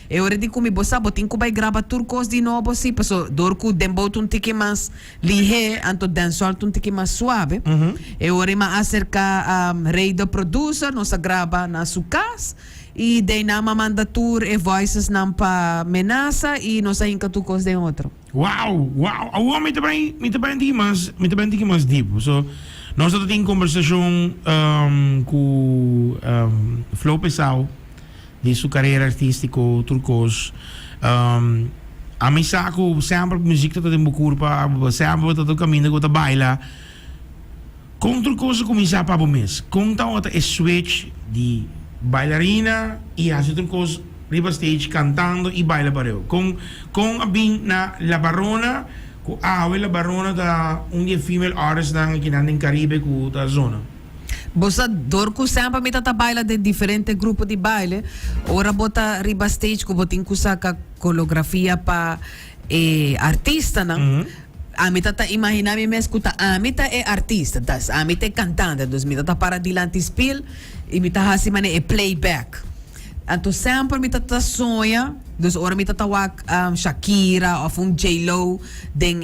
E ora di kumi bosa botin ko bay graba turcos di novo si paso dorku dembow un tiki mas lihe anto dancehall un tiki mas suave. E ora ma acerca rei do producer no sa graba na su cas e de nama mandatur e voices nam pa menasa e no sa hinka turcos de outro. Wow, wow. Awo mi tabayan tiki mas deep. So nós estamos em conversação com Flo Pessoal de sua carreira artística turcos. A mim saco sempre música tá tempo curva, sempre tá todo caminho que tá baila. Com turcos começar para o mês. Com então é switch de bailarina e a turcos riba stage cantando e baila para eu. Com a bem na La Barona, com a La Barona da dia female artist na em Caribe com da zona. Bosa dorku sempre mi tata baila de diferente grupo de baile. Ora bota riba stage ko botin kusa ka coreografia pa artista na. A mi tata imagina mi mes kuta a mi ta artista, das a mi te cantante, dus mi tata para dilante spil e mi ta hasi mane playback. Anto sempre mi tata sonha, dus ora mi tata wak Shakira of J-Lo den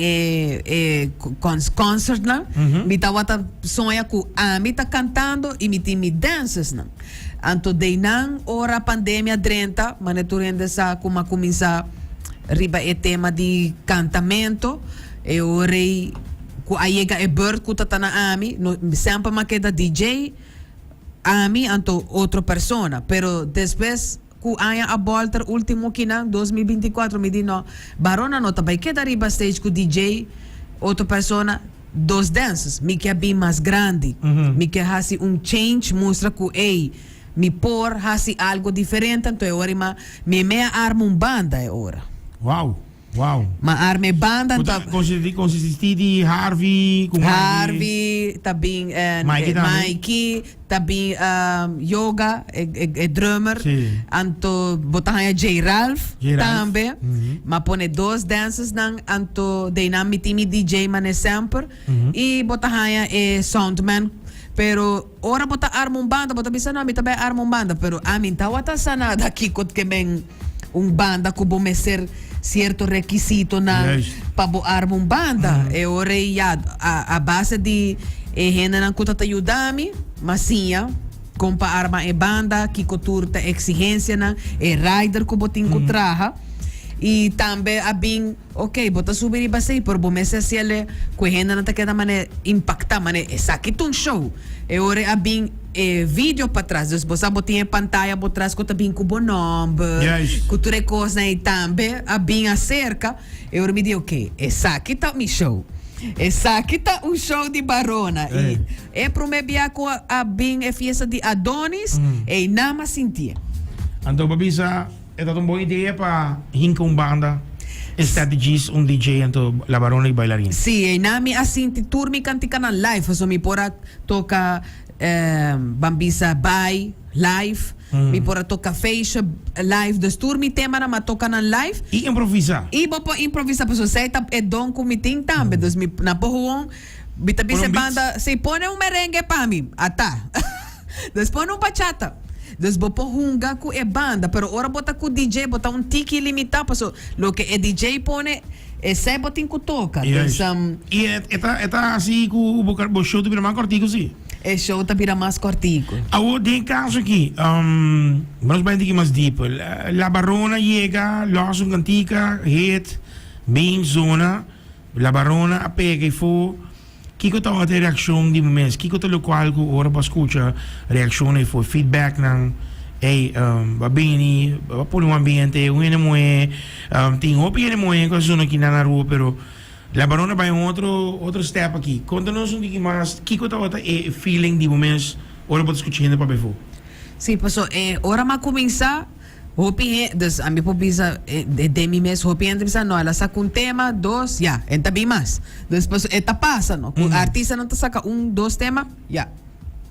concert na. Mi ta wata sonha ku mi ta cantando e mi dances na. Anto de nang ora pandemia 30, maneturende sa kuma começa riba tema de cantamento e ora ku ayega bird ku tata na ami, no sempre ma queda DJ ami anto outra persona, pero después ku aya a volta último kinang 2024 mi di no Barona no tabay queda riba stage ku DJ outra persona dos dances mi que bem mais grande mi que hasi change mostra ku mi por hasi algo diferente então é hora me arma banda é hora. Wow. Ma arme banda consisti di Harvey, também Mikey, também yoga, drummer, anto botahan J Ralph também, ma pone dos dances nang anto dynamite DJ mane sempre e botahan soundman. Pero ora bota arma banda, bota bisa na mi tabe arma banda, pero amin tawata sana daqui kot que men banda kubo meser certo requisito na para armar banda. E ora a base de renda na kuta ta ayudami, masinha, com pa arma banda, que coturta exigência na rider ko botin ko traha. E também a bem, bota subir e basei, por bom mês se ele com renda na ta queda mane impacta mane sakit um show. E ora a bem vídeo para trás, dus você botinha pantalla por trás que também com bom nome, com tudo coisa e também a bem acerca. Eu me digo essa aqui tá mi show, essa aqui tá show de Barona e pro me biaco a bem fiesta de Adonis e nama sentia. Então babisa é uma boa ideia para hinca banda. Strategies DJ anto La Barona e bailarina. Sì, e nami asinti turmi cantica na live, so mi pora toca bambisa by live, mi pora toca face live, dus turmi tema na ma toca na live. E improvisa. E bopo improvisa, so sei ta e don kumiting tambe, dus mi na pohuong bitabise banda, se pone merengue pa mi, ata. Dus pone bachata. Dus bopo hunga ku banda, pero ora bota ku DJ, bota tiki limitado, so lo que DJ pone sai botin ku toca. Yes. E eta assim ku bo show de mais cortico sim. É show ta bira mais cortico. Awo den caso aqui, vamos bem dizer mais deep. La Barona chega, los cantica, hit, bem zona, La Barona apega e fo. Kiko ta wat reaksyon di moments, kiko ta lokal ko ora pa escucha reaksyon e for feedback ng babini, por un ambiente, ting opi mo ko zona kinanaru pero La Barona vai outro step aqui. Conta-nos pouquinho mais, kiko ta wat feeling di moments ora pa escuchando pa befo. Sim, paso ora ma começar hopi dus a mi pobisa de mi mes hopi entre bisa no ela saca tema, dos, ya, enta bem mais. Depois eta passa, no. O artista não te saca dos tema, ya.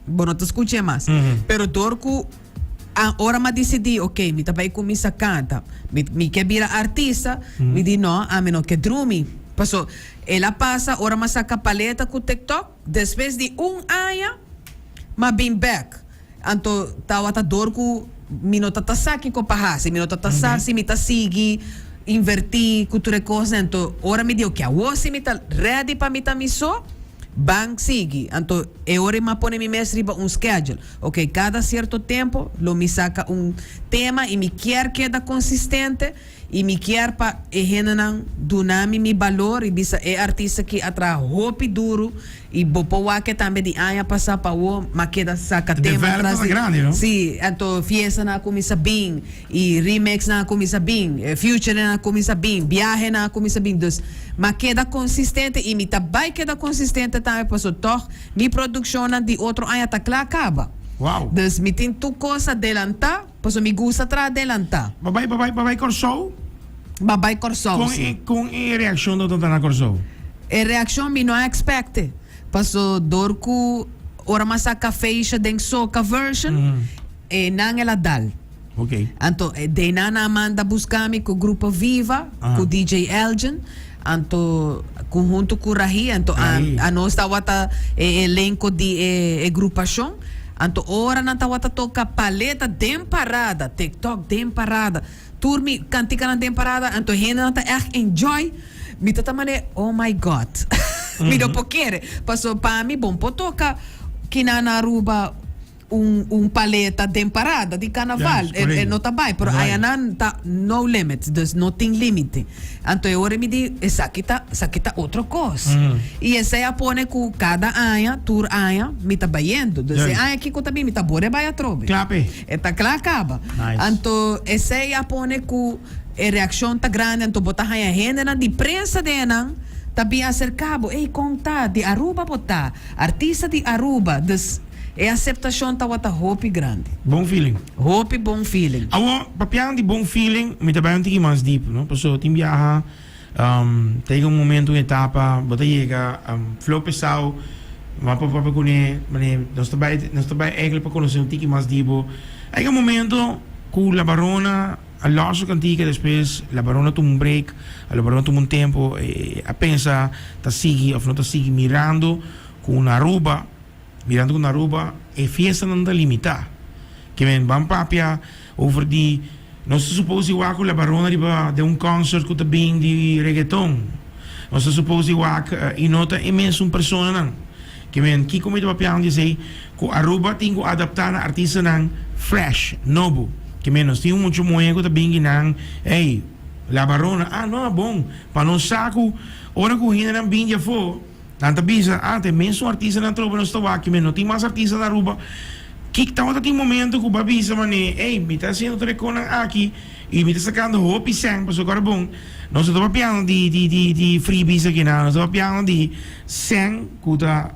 Bueno, te escuche mais. Pero dorku ora ma decidi, mi tabai começa canta. Mi que vira artista, mi di no, a meno que drumi. Paso ela passa, ora ma saca paleta com TikTok, depois de ano, ma bem back. Anto tawata dorku minotatasaki ko pahasi, minotatasasi mita sigi, inverti, cultura coisa, então, ora me deu que a você mita ready para mita miso, bang sigi, então, ora me pone mi mestre um schedule, ok, cada certo tempo, lo me saca tema e me quer queda consistente, e me quer pa ehenan dunami mi valor e bisa artista que atra hopi duro e bopo wake também de aya passar pa o maqueda saca tema atrás grande, não? Sim, então fiesta na comissa bem e remix na comissa bem, future na comissa bem, viaje na comissa bem, dus maqueda consistente e me tabai queda consistente também passo toch mi produção de outro aya tá clara acaba. Wow. Dus me tem tu coisa adelantar, passo me gusta tra adelantar. Babay Corso? Babay Corso. Com a reação do Tantana Corso? A reação me não expecte. Passo dorku ora masaka feisha den soca version e nang ela dal. Ok. Anto de nana manda buscami com o grupo Viva, com DJ Elgin. Anto conjunto com Rahi, anto a nós tawata elenco de agrupação. Anto ora na tawata toca paleta temparada, TikTok temparada. Turmi cantica na temparada, anto hena nata echt enjoy. Mi tata mane, oh my God. Mi do pokere. Paso pa mi bom po toca kinana Aruba paleta temparada de carnaval. Yes, não tá bem, pero aí não tá no limits, dus não tem limite. Então eu me di, essa aqui tá outra coisa. E essa é a pone com cada anha, tour anha, me tá baiendo. Dus essa anha aqui com também me tá bore baia trobe. Clape. Eta clara acaba. Então essa é a pone com a reação tá grande, então botar anha renda na de prensa de nan. Também acercado, ei conta de Aruba botar, artista de Aruba, dus é aceitação tá wata hope grande. Bom feeling. Hope bom feeling. Awo papiang di bom feeling, me trabalho um pouquinho mais deep, não? Passo tem viaja, tem momento etapa, bota chega, flow pessoal, mapa para conhecer, nós trabalho eigenlijk para conhecer um pouquinho mais deep. Aí momento com a barona, a loja cantica depois, a barona toma break, a barona toma tempo, a pensa, tá sigue, ou não tá sigue mirando com Aruba. Mirando com Aruba, e fiesta não está limitada. Que vem papia over die. Nós supomos que a barona de concert que também de reggaeton. Nós supomos que nota imenso pessoa não. Que vem que como papia diz que Aruba tem que adaptar a artista não fresh, novo. Que vem nós temos muito moeda que também não. Ei, la barona, não é bom. Para não saco, hora que o renda não vinha for. Tanta bisa, tem mesmo artista na tropa, não estou aqui, mas não tem mais artista na Aruba. Que estava tem momento que o babisa, mané, me está sendo telecona aqui, e me está sacando roupa e sangue, para agora bom. Nós estamos piando de freebies aqui, nós estamos piando de sangue, que está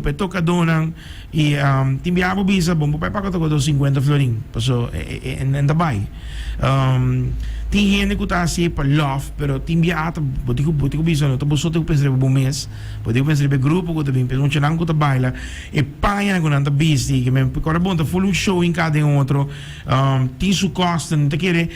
para tocar dona, e tem biabo bisa, bom, para pagar todo 50 florin, passou, ainda vai. Tem gente que está assim para love, pero tem biata, botico bisa, não, tô só te pensar bom mês, botico pensar grupo que também, pero não tinha nada que baila, e paia com nada busy, que me agora bom, tá full show em cada outro, tem su custo, não te quer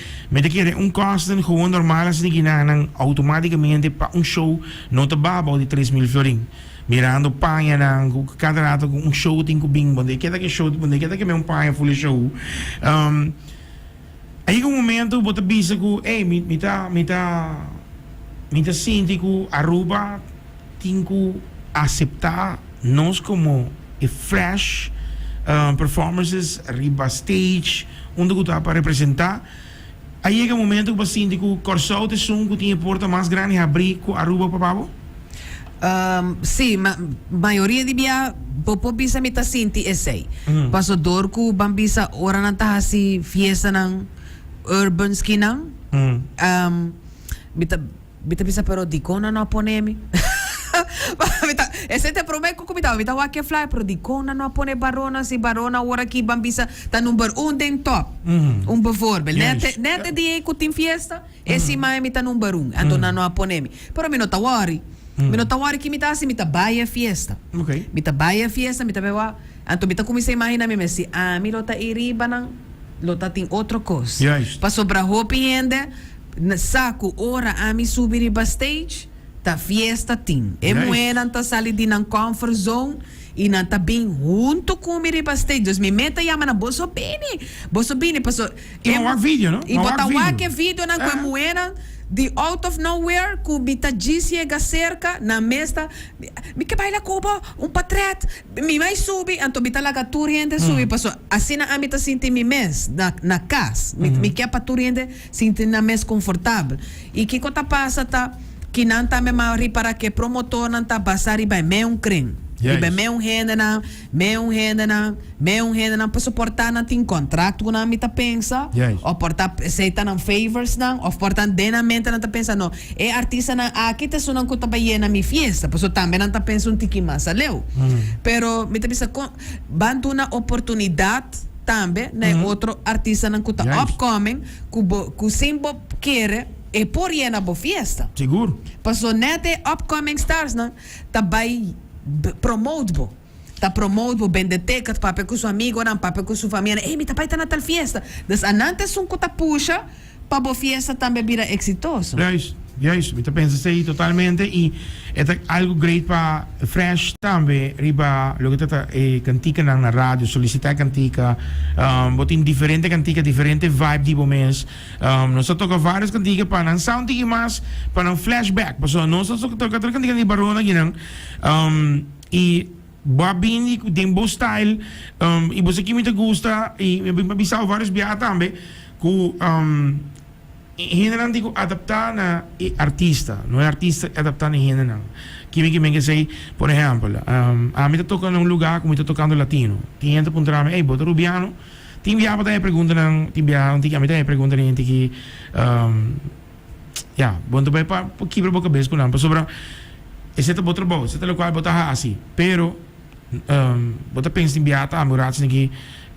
custo gewoon normal assim que não automaticamente para show não te baba de 3.000 florin. Mirando paia nang cada rato com show tem que bing, bonde queda que show, bonde queda que me paia full show. Aí um momento bota bisa que me tá sente que Aruba tem que aceitar nós como fresh performances riba stage onde que tá para representar. Aí é um momento que você sente que o Corso de som que tinha porta mais grande abrir com Aruba papavo. Sim, maioria de minha popo bisa me tá senti essay. Passo dorku bambisa ora na tá assim fiesta nang urban skinang. Bita bisa pero di kona no ponemi. Esse te prometo que bita wake fly pero di kona no pone barona si barona ora ki bambisa tá number 1 den top. Bijvoorbeeld. Net die ku tin fiesta, esse mai me tá number 1. Ando na no ponemi. Pero me no tawari. Me no tawari que me tá assim, me tá baia fiesta. Okay. Me tá baia fiesta, me tá bewa. Anto me tá comecei a imaginar me si, me lota iriba nang lota tem outra coisa. Yes. Pa sobra roupa e ainda saco ora a me subir ba stage, tá fiesta tim. É moeda tá sali de nan comfort zone e não tá bem junto com o Miriba Stage. Dus me meta yama na Bosso Bini, passou. E uma vídeo, não? E botar o vídeo na coemuena. The out of nowhere, ku bita chega cerca na mesta, mi que baila cuba patret, mi mai subi, anto bita laga turiente subi, paso assim na amita sinti mi mes na casa, mi que pa turiente sinti na mes confortável. E que kota passa ta que não tá me mauri para que promotor não tá passar e vai me crime. Yes. Iba me hendenan para suportar na tin contrato na mita pensa, yes. ou portar aceita nan favors nan, ou portar denamente na ta pensa no, e artista na aqui te sunan ko tabaye na mi fiesta, paso também não ta pensa um tiki mais aleu. Pero mita bisa bantu una oportunidade também, né, outro artista nan ko ta upcoming, ku simbo querer e por na bo fiesta. Seguro. Paso nete upcoming stars nan tabay promote bo. Ta promote bo bendeteca, pape com seu amigo, não pape com sua família. Ei, me tapai tá na tal fiesta. Das anantes um cota puxa, pa bo fiesta também vira exitoso. Juist, me pensa sei totalmente e é algo great para fresh também, riba, lo que tata cantica na rádio, solicitar cantica, botin diferente cantica, diferente vibe de mês. Nós toca várias canticas para não sound e mais para um flashback, porque nós toca cantica de Barona ginang, e babini tem bom style, e você que me gusta e me bisau vários biata também, com hindi digo adaptar na artista, não é artista adaptar na hindi nang. Kimi say, por exemplo, a mim tá tocando num lugar como tá tocando latino. Tem gente perguntar me, ei, bota rubiano. Tem via para pergunta nang, tem via, tem a mim tá pergunta nem que bom também para quebrar boca cabeça com não, para sobra esse tá bota bom, esse tá local bota assim, pero bota pensa em via tá murat que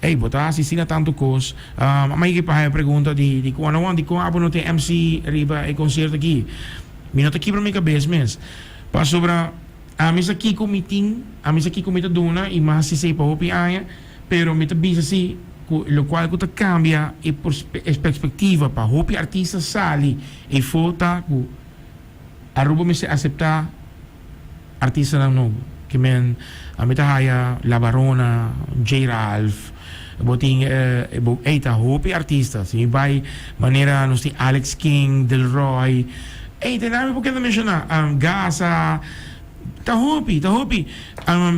ei, botar se sina tanto cos. Mas que para pergunta de quando de como não tem MC riba e concerto aqui. Minha tá aqui para minha cabeça mesmo. Para sobre a mesa aqui comiting, a mesa aqui comita dona e mas se sei para o pianha, pero me tá bisa assim, lo qual que cambia e por perspectiva para o artista sali e fota ku aruba me se aceitar artista não novo. Que men a meta haya La Barona, J. Ralph, boting eita hopi artistas, e vai maneira nos tem Alex King, Del Roy, tem nome porque não mencionar, Gaza, ta hopi,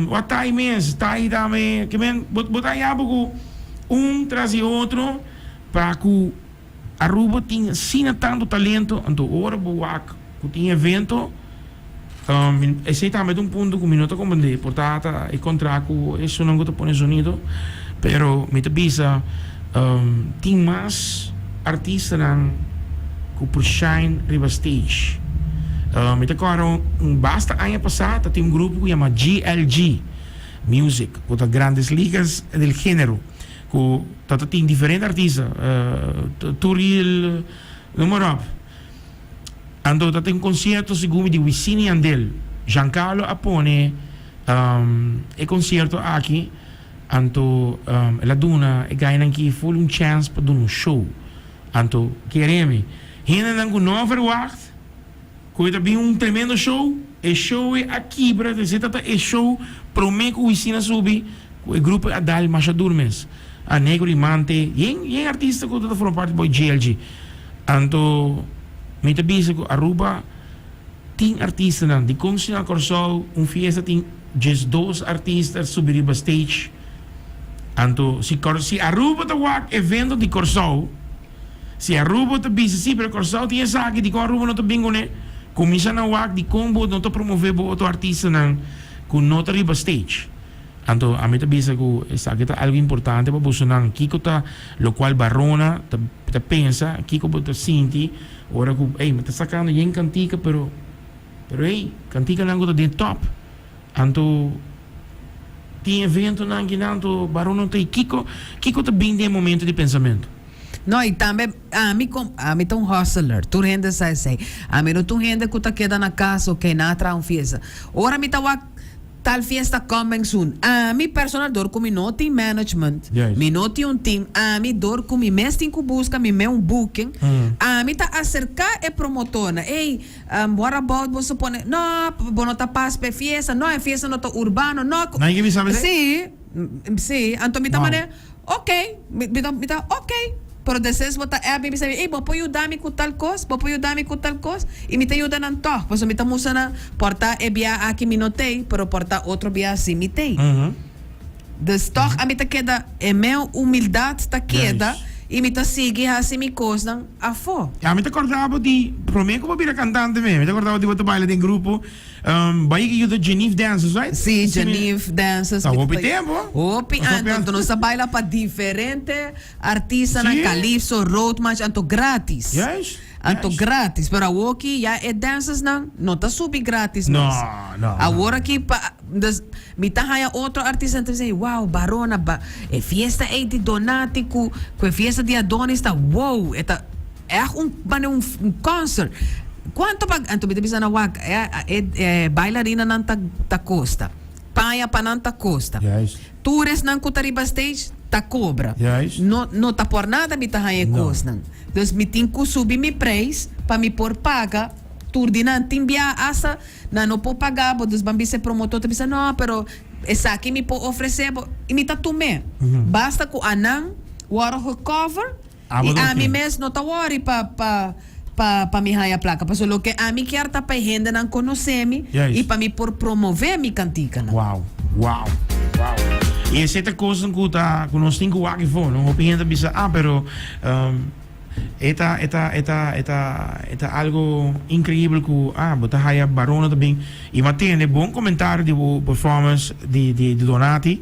what tai mes, tai dame, que men botai abo traz e outro para que Aruba tinha sina tanto talento, anto ora boak, que tinha evento. Esse também é ponto que o minuto como de portata e contrato isso não gosto pôr sonido, pero me te bisa tem mais artistas que por shine riba stage. Me te caro basta ano passado tem grupo que chama GLG Music, outra grandes ligas del género, que tata tem diferentes artistas, Turil, número ando tem concerto segundo de Wisin e Yandel, Giancarlo Apone, e concerto aqui, anto la duna e ganha aqui full chance para dar show, anto queremos, ainda não não verwacht, coisa bem tremendo show, e show é aqui para dizer tata e show promete que o Wisin subi, o grupo Adal Machadurmes, a Negro Imante, e artista que toda forma parte do GLG, anto me te bisa ko Aruba tem artista nan di Constitutional Corso fiesta tem just 2 artistas subir ba stage anto si Aruba ta wak evento di Corso si Aruba ta bisa si pero Corso tinha saki di ko Aruba no ta bingone kumisa na wak di combo no ta promover bo outro artista nan kun no ta riba stage anto a me te bisa ko esa que algo importante para busunan kiko ta lo cual Barona ta pensa kiko ta sinti ora que me está sacando em cantica, pero cantica não está dentro top. Anto tem evento não que não barão não tem Kiko tá bem de momento de pensamento. Não, e também a mim tá hustler, tu rende sai. A mim não tu rende que tá queda na casa, ok, na tra fiesta. Ora me tá tal fiesta coming soon. Mi personal door com mi no team management. Yes. Mi no team team. Mi door com mi mesting ku busca mi me booking. Mi ta acercar e promotona. Hey, what about você pone? No, bono ta pas pe fiesta. No, é fiesta no ta urbano. No. Não que me sabe? Sí. Anto mi ta mane. Okay. Mi ta okay. Pero depois bota me sabe, ei, vou ajudar-me com tal coisa, e me ajuda não toque, pois me estamos na porta é bia aqui me notei, pero porta outro bia assim me tem. Dus toch a me ta queda é meu humildade ta queda e me ta sigue assim me coisa a fo. Ja, me te acordava di, pro me como vira cantante me te acordava di você baila de grupo, vai que de Geneve Dances, right? Sim, Geneve Dances. Tá hopi tempo. Hopi, então nós baila para diferente artistas na Calypso, Road March, anto grátis. Yes. Anto grátis, pero a aqui já é danças não tá super grátis. Não. Agora aqui me tá haya outro artista então dizer, wow, Barona, é fiesta é de Donati com fiesta de Adonis tá, wow, é um concert. Quanto pag anto bisa na wag é bailarina nan ta costa. Paia pa nan ta costa. Yes. Tours nan kutariba stage ta cobra. Yes. No ta por nada me ta haya costa. Dus me tem que subir mi preço para me por paga. Turdinan timbia asa na no po pagar, dos bambi se promotor te não, pero essa aqui me po oferecer e me ta tume. Basta com anang water cover e a mim mesmo não ta worry pa mi haya placa. Paso lo que a mim quer ta pa renda nan conheceme e pa mi por promover mi cantica. Wow. E essa é coisa que nós temos que aqui fora, não opinião bisa pero Eta algo incrível que bota haya Barona também e mantém bom comentário de performance de Donati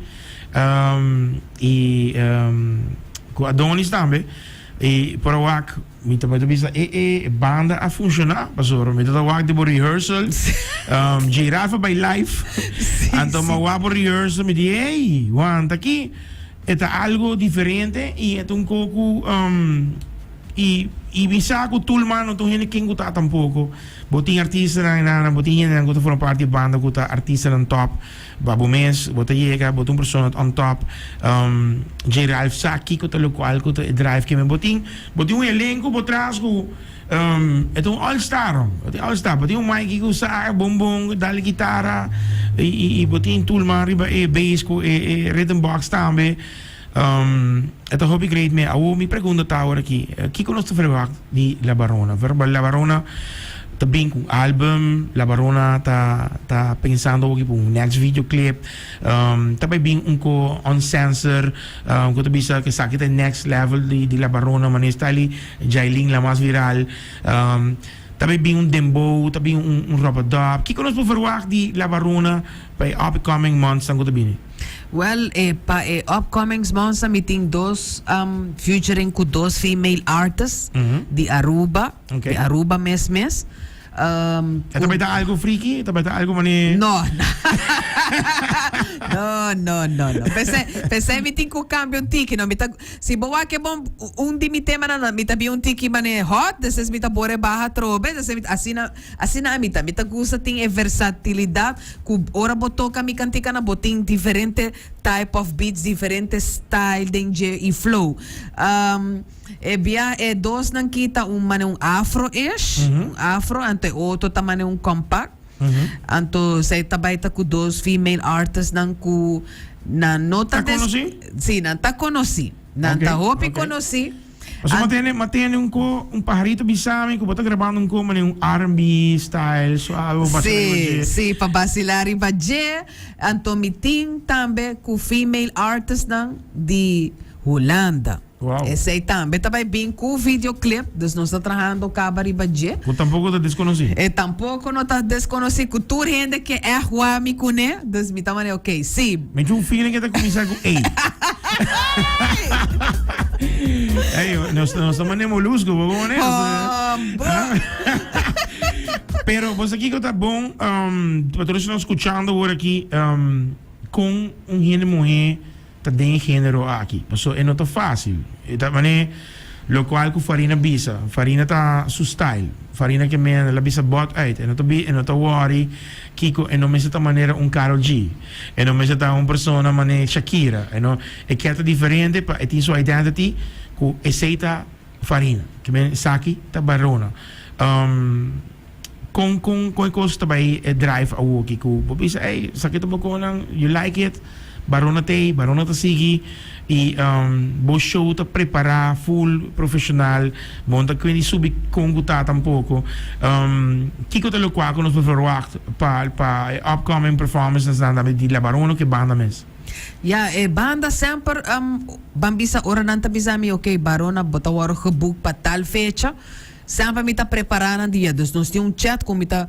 e com Adonis também e para o ac me também bisa banda a funcionar pastor me tá o ac de rehearsal J-Rafa by live então ma rehearsal me di hey want aqui eta algo diferente e é pouco e bisa ko tulman no tong hiniking ko ta tampoko boting artista na boting na ko to for parte banda ko ta artista ng top Babu Mes botayega botong persona on top J Ralph Saki ko ta lokal ko ta drive keme boting un elenco botras ko etong all star boting Mikey ko sa bombong dali gitara e boting tulman riba bass ko rhythm box tambe ito hobby great me mi pergunta tawar aqui que conosco verwacht di La Barona verbal La Barona tabing kung album La Barona ta pensando aqui kung next video clip tabay bing ko on sensor ko to bisa que sakit next level di La Barona manistali jailing la mas viral tabay bing dembow tabay un robodop que conosco verwacht di La Barona by upcoming months ang ko tabini. Well, upcoming months meeting featuring com dois female artists de Aruba, de Aruba mes. Ito ba ita algo freaky? Ito ba ita algo mani? No. Pensei meeting com cambio tiki, no. Si bawa ke bom di mi tema na mita bi un tiki mani hot, deses mita bore baja trobe, deses asina mita gusta ting versatilidade, ku ora botoka mi cantica na boting diferente type of beats, diferente style danger e flow. Dos nang kita un afro-ish, afro ante outro tamane un compact. Anto say tabaita ku dos female artists nang ku na nota sí, nanta conocí. Nanta hopi conocí. Mas matene un pajarito bisame, que bota gravando um R&B style, suave, sí, para vacilar e baje. Anto meeting também com female artists nang de Holanda. Wow. Esse aí também vai bem com o videoclip, dus nós estamos trabalhando com a Baribadje. Eu tampouco te desconheci. Tampouco não está desconhecido, que tu rende que é rua me conhe, dus me também ok, sim. Me tinha feeling que está começando com ei. Nós estamos nem molusco, vamos né? Pero você aqui que está bom, para todos que estão escutando agora aqui, com gênero mulher, tá de gênero aqui. Então, não tá fácil. Então, lo qual ku farina bisa. Farina ta su style. Farina che men la bisa bot uit. En non ta worry Kiko e non mi ta manera un Karol G. E non mi ta un persona mane Shakira. E no e chiaro differente pa e ti sua identity ku e seita farina. Che men saki ta barona. Con costa bij drive a woki ku. Bobisa hey sakit mo ko nang you like it. Barona ta sigi e bo show ta prepara full professional monta quindi subi congutata un poco Kiko te lo qua con nos verwacht pa upcoming performances dan di la Barona che banda mes. Ja, banda sempre bambisa ora nanta bisami okay Barona botawaro geboek pa tal fecha. Sempre me tá preparando dia, dus nós temos chat com me tá,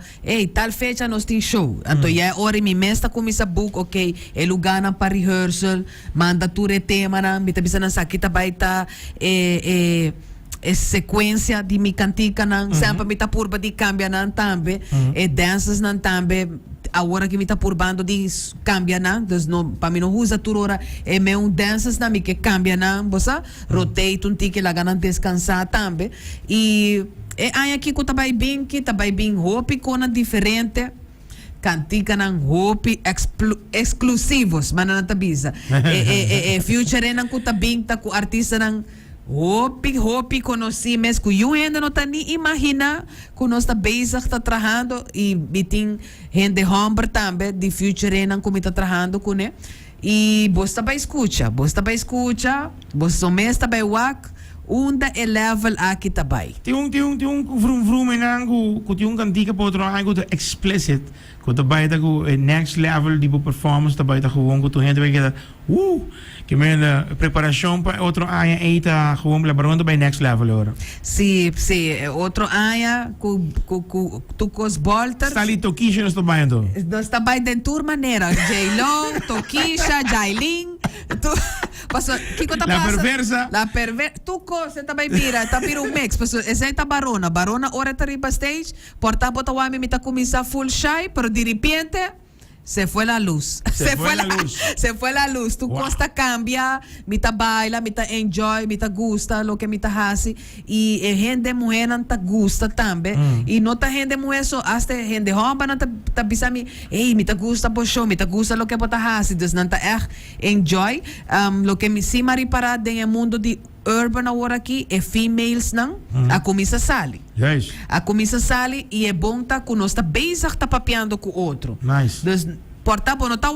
tal fecha nós tem show. Então já hora me mesta com essa book, ok, lugar na para rehearsal, manda tudo tema na, me tá pensando aqui tá baita sequência de me cantica na, sempre me tá por de cambia na também, danças na também. A hora que me tá por bando de cambia na, dus não para mim não usa tudo hora é meu danças na me que cambia na, bossa rotate um tique lá ganhando descansar também e aí aqui que tá bem hope com diferente cantica nan hope exclusivos mas não tá bisa future nan ku tá bem tá com artista nan Hopi conheci mesmo que eu ainda não tá nem imagina que nós tá bezig tá trabalhando e biting gente homem também de future não como tá trabalhando com né e você vai escutar você mesmo vai wak onda é level aqui também Tem um vroom enango que tem um cantiga potro algo de explicit que também tá com next level de performance também tá com que tu gente vai que que men preparação para outro área eita gewoon la Barona by next level ora. Sim, outro área tu cos bolter. Está ali Tokisha nós também então. Nós também de tour maneira, Jaylon, Tokisha, Jailin, tu passo que conta passa. La perversa. Tu cosa também tá pira um mix, passo essa tá Barona ora tá riba stage, porta bota o me tá começar full shy, pero de repente se fue la luz. Se fue la luz. Tu costa cambia, mita baila, mita enjoy, mita gusta lo que mita hace. Y gente mujer não ta gusta também. E não ta gente mujer so hasta gente homem não ta bisa mi, mita gusta po show, mita gusta lo que bota hace. Dus não ta enjoy. Lo que mi si mari para den mundo de urban agora aqui é females não a comissa sali. Yes. A comissa sali e é bom tá que nós tá bezig tá papeando com outro. Nice. Dus portanto não tá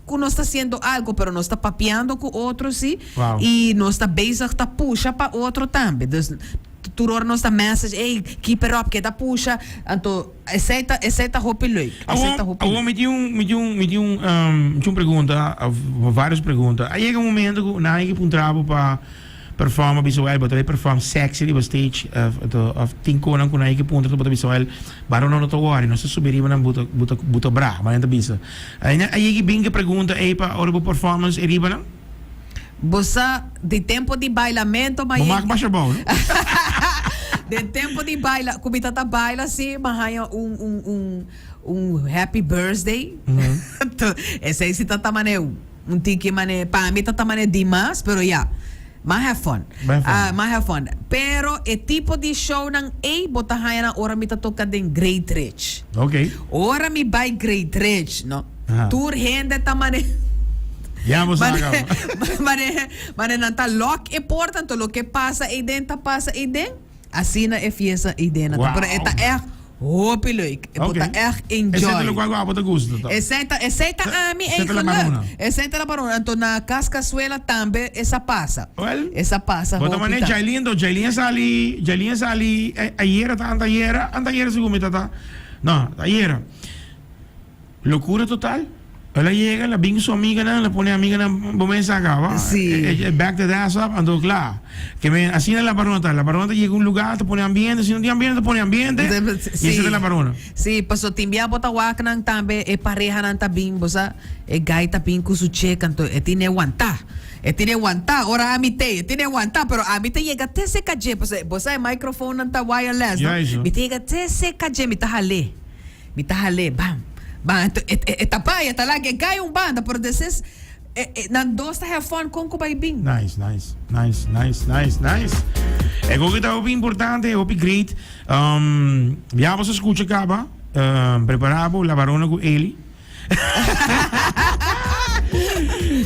que nós tá sendo algo, pero nós tá papeando com outro sim. Wow. E nós tá bezig tá puxa para outro também. Dus turor nós tá message, keep it up, que tá puxa. Então aceita hope leuk. Aceita hope. Eu me dio uma pergunta, várias perguntas. Aí chega um momento que na que puntrabo para performa visual, but they perform sexy di stage of tinko nang kunai ke punto to visual baro no to wari no se subiriba nang buto bra mas ainda bisa aí que bem que pergunta pa ora performance e riba nang bossa de tempo de bailamento mas mak baixa bom de tempo de baila kubita ta baila sim mahaya um happy birthday esse aí se tá mané um tique mané para mim tá mané demais pero ya mas have fun. Pero e tipo de show nang botahan na ora mi toca den Great Rich. Okay. Ora mi buy Great Rich, no? Tour rende tamane. Ya vamos a Mane nanta lock importante lo que pasa aí dentro passa aí dentro. Assim na fiesta aí dentro. Pero eta hope leuk. Bota enjoy. Esse lo qual bota gusto. Aceita a mim Aceita la Barona. Então na Cascazuela também essa passa. Well, essa passa. Bota mané Jailin sali ayer según tata. No, ayer. Locura total. Ela llega, la bing su amiga na, la pone amiga na bomesa acá, va. Sí. Back the ass up, ando claro. Que así es la Barona llega a un lugar, te pone ambiente, si no tiene ambiente, te pone ambiente. Sí. Y esa es la Barona. Sí, paso timbia bota wak nang tambe e pareja nang tabing bosa e gaita pin ku su check anto e tiene aguantar. Ora amite, tiene aguantar, pero amite llega te se kaje, bosa e microphone nang ta wireless. Mi te llega te se kaje, mi ta hale, bam. Ba, etapa, está lá que cai banda, pero desses Nan dos ta have fun con kubay bing. Nice. E ko kita hopi importante, hopi great. Viamos a escuchar caba. Preparamos la varona con Eli.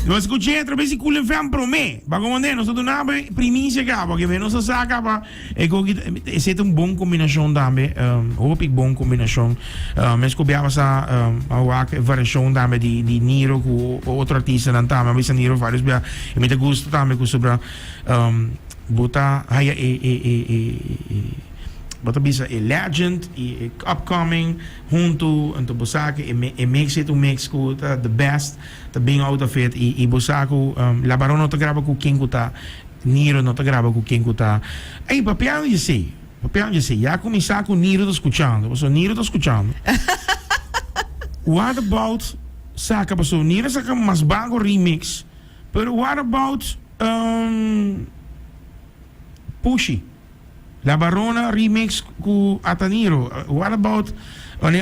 Nós escutei através de cool FM pro me. Ba como nós não temos primícia cá, porque nós só saca pa é que esse é bom combinação também. Hoop bom combinação. Mas que biava sa a variação também de Niro com outro artista não também, mas Niro vários bia. E me gosto também com sobre bota aí bota bisa a legend e upcoming junto anto bosake e mix it to mix ko the best the being out of it e bosako la barona no te grava com quem kuta Niro no te grava com quem kuta ei papiano je sei já começar com Niro tá escutando so Niro tá escutando what about saca passo Niro saca mas bango remix but what about Pushy La Barona remix com Ataniro. What about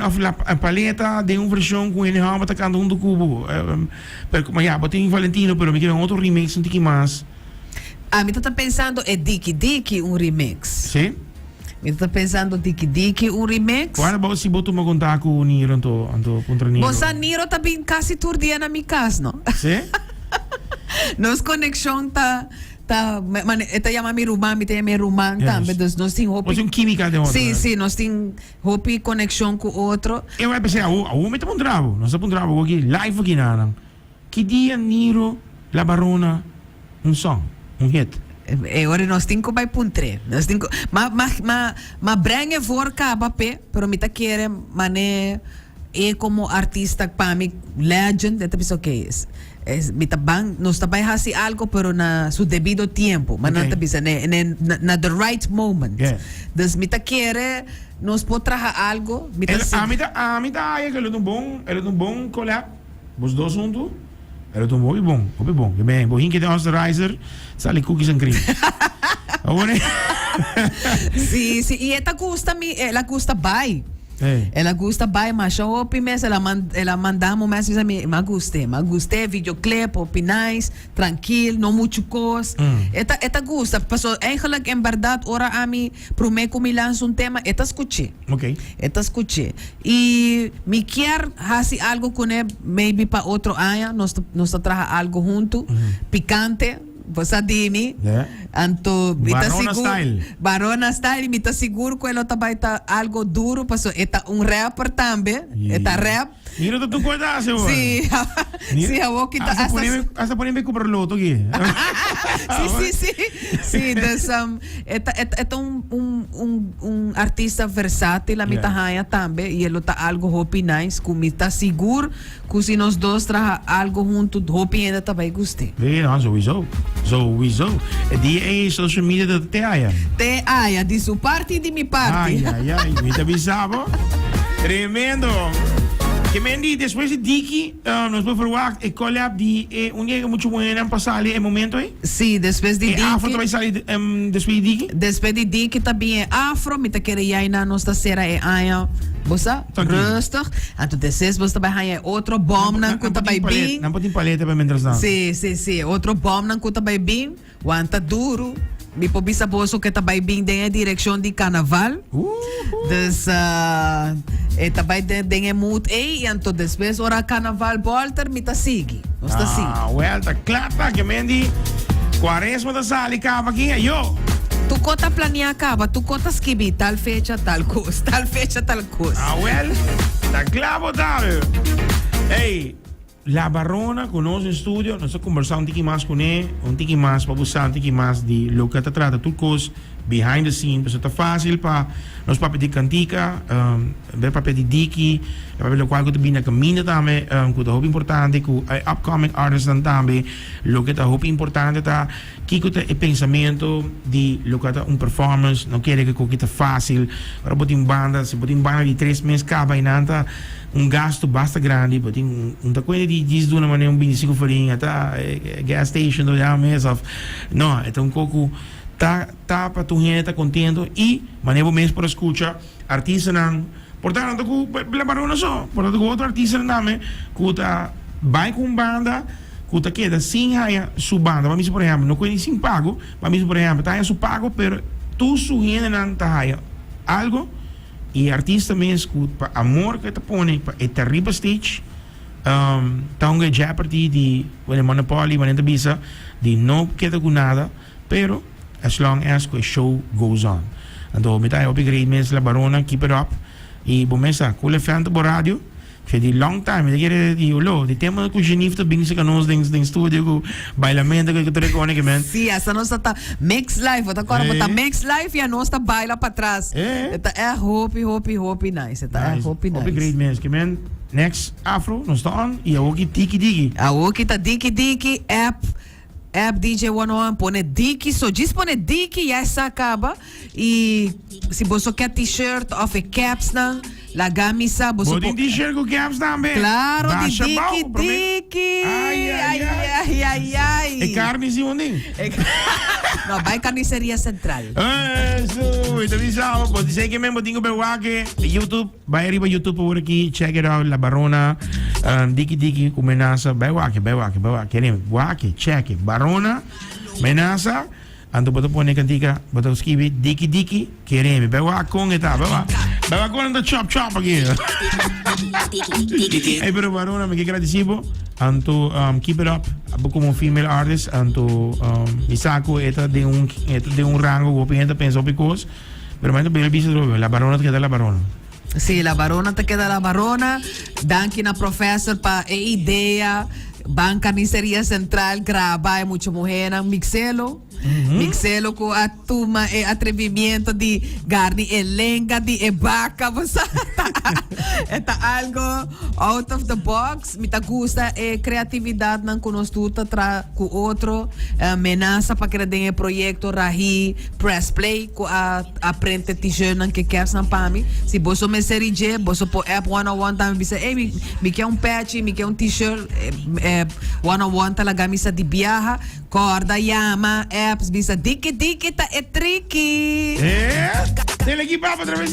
of la paleta de uma versão com ele há tá cantando do cubo. Mas já, botei em Valentino, pero me quero outro remix um pouquinho mais. Me tá pensando Diki remix. Sim? Me tá pensando Diki remix. What about se botou uma contato com o Niro anto contra Niro? Bossa Niro tá bem quase todo dia na minha casa, não? Sim? Nos conexão tá esta llama mi rumán, mi llama rumán también, entonces nos tem hopi. Tem química de outro. Sí, nos tem hopi conexão com outro. Eu vai pensar, o me tá um travo, nós tá um travo aqui live aqui na. Que dia Niro, La Barona, song, hit. Agora nós temos que vai puntre. Nós temos ma brengen voor KBP, pero mi ta quiere mané como artista para mí legend, esta piso que es. Nos está hasi algo pero na su debido tiempo, mananta bisa na the right moment. Dus mita quiere nos pode trazer algo, mita a mita aí que ele é um bom collab. Os dois juntos. Ele é um bom. Bem, bohin que tem os riser, sali cookies and cream. Agora. Sim, e ela gusta bem. Ela gusta bem, mas eu opinião ela mandamos mais a mim, me gostei, videoclip, opiniões, tranquilo, não muito coisa. Ela gusta, passou eigenlijk em verdade, ora a mim, pro me como lança tema, ela escutei. Ela escutei. E me quer fazer algo com ele, maybe para outro ano, nós traga algo junto, picante. Você dimi, anto Barona style, me tá seguro que ela também tá algo duro, passou, eta rapper também, eta rap. Mira tu cuenta, se Sí, sí, a vos que hasta ponerme comprar loto aqui. Sí, dus eta artista versátil, a mita haya também, e ele tá algo hopi nice, que me tá seguro que se nós dois traga algo junto, hopi ainda também gostei. Não, sowieso. Die social media dat te haya. Te haya, di su parte e di mi parte. Ai, me avisava. Tremendo. Que Mendy, depois de Diki, nós vamos falar e collab de muito bom ano passado, é momento aí? Sim, depois de Diki. Afro também sai depois de Diki? Depois de Diki também é Afro, me tá querendo ir na nossa série aia. Bossa, rustig. En toen depois você também é outro bom nan kuta bij bing. Não pode paleta para mentras não. Sim. Outro bom nan kuta bij bing. Wanta duro. Mi po bisa boso que também bem tem a direção de carnaval. Dus também tem a mood e então depois ora carnaval volta me tá sigue. Nos tá sigue. Well, tá claro que Mendy Quaresma da sali acaba aqui, yo. Tu conta planear acaba, tu conta escrever tal fecha, tal coisa. Well, tá claro, tal. Hey, La Barona conosco in studio, nós estamos conversando um pouquinho mais com ele, um pouquinho mais para buscar um pouquinho mais de lo que trata tudo coisa behind the scene, porque está fácil para nós para pedir cantica, para pedir Diki, para ver o qual que também na caminho também, que é muito importante, que upcoming artists também, lo que é muito importante tá, que é o pensamento de lo que é performance, não quer que é fácil, para botar banda, se botar banda de 3 meses acaba e nada, gasto basta grande, botar coisa de 10 de uma maneira 25 farinha, tá, gas station do já mês of, não, é um pouco tá para tu gente tá contento e maneiro mesmo para escutar artista não portanto que La Barona só portanto que outro artista também que tá vai com banda Kuta queda sin haya su banda. Para mí, por ejemplo, no puede sin pago. Para mí, por ejemplo, está su pago, pero tú sugiere nan haya algo y artista me escuta para amor que te pone para el terrible stage. Tonga Jeopardy di Monopoly, wanneer de visa, die no queda con nada, pero as long as the show goes on. En dan met hij op de great mensen, La Barona, keep it up. Y bomesa, coole fan op radio. Für die long time, die keren die lo, die tema com Genif te bing se canos den studio com bailamento que te recone que men. Sim, essa nossa tá mix live, vou agora botar mix live e a nossa baila para trás. Tá hope nice, tá hope nice. Op de great mensen, que men next Afro, nós tá on e a oki tiki diki. A oki tá diki app DJ 101 pone Diki, so diz pone Diki e essa acaba. E se você quer t-shirt ou caps não, la camisa, você pode t-shirt com caps também. Claro, de Diki. Ai. E carne sim onde? Não, vai carniceria central. Isso, então isso, pode dizer que mesmo tenho que YouTube, vai arriba YouTube por aqui, check it out, La Barona, Diki, kumenasa, vai queremos, check, Barona, menasa, ando boto pone cantica, boto escrever, Diki, queremos, vai com eta, vai com ando chop aqui. Hey, pero Barona, me agradecido. Anto keep it up como female artist anto Isako eta de un rango opinión penso picos pero más de bicho la Barona te queda la Barona. Sí, la Barona te queda la Barona. Danke na professor pa ideia Banca Carniceria Central grava é muito mulher mixelo. Mixelo com a turma e atrevimento de carne e lenga de vaca, você é algo out of the box. Me gusta é criatividade não conosco tra com outro amenaça para criar um projeto rahi press play com a aprende t-shirt não que quer não para mim. Se você me serige, você pode app 101 também dizer, ei, me quer patch, me quer t-shirt 101 tá la camisa de viaja, corda llama, apps bisa diki tá é tricky. Tem aqui para através